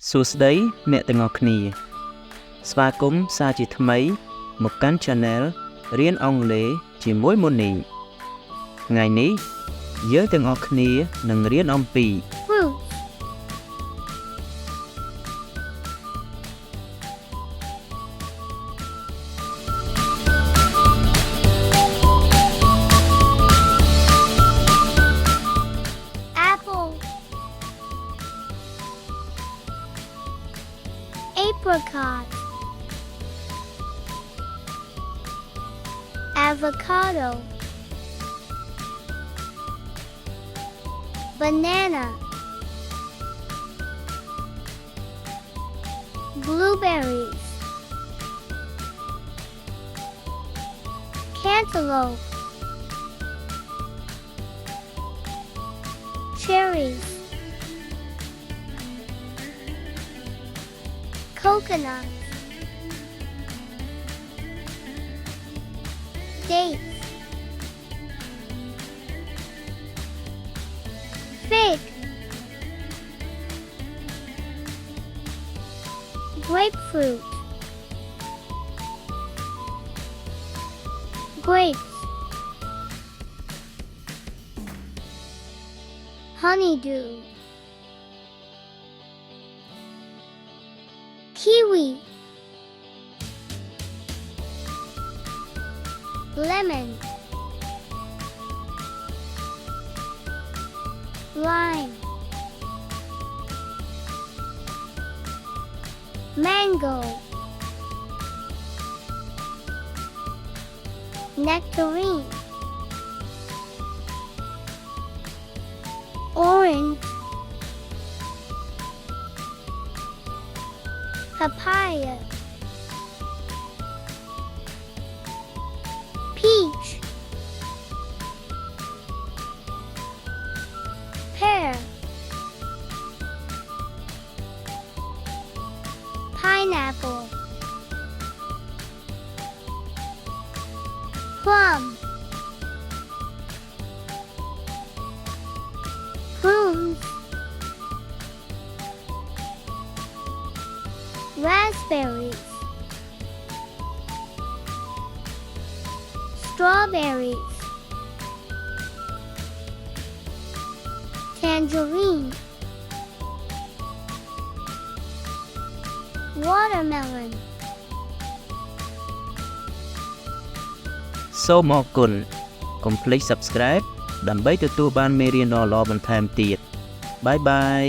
សួស្តីអ្នកទាំងអស់គ្នាស្វាគមន៍សាជាថ្មីមកកាន់ Channel រៀនអង់គ្លេសជាមួយ Mony ថ្ងៃនេះយើងទាំងអស់គ្នានឹងរៀនអំពី fruit, apple, apricot, avocado, banana, blueberries, cantaloupe, cherries, coconut, dates, fig, grapefruit, grapes, honeydew, kiwi, lemon, lime, mango, nectarine, orange, papaya, peach, pear, pineapple, plum, prunes, raspberries, strawberries, tangerine, watermelon. សូមអរគុណកុំភ្លេច Subscribe ដើម្បីទទួលបានមេរៀនល្អៗបន្ថែមទៀតបាយបាយ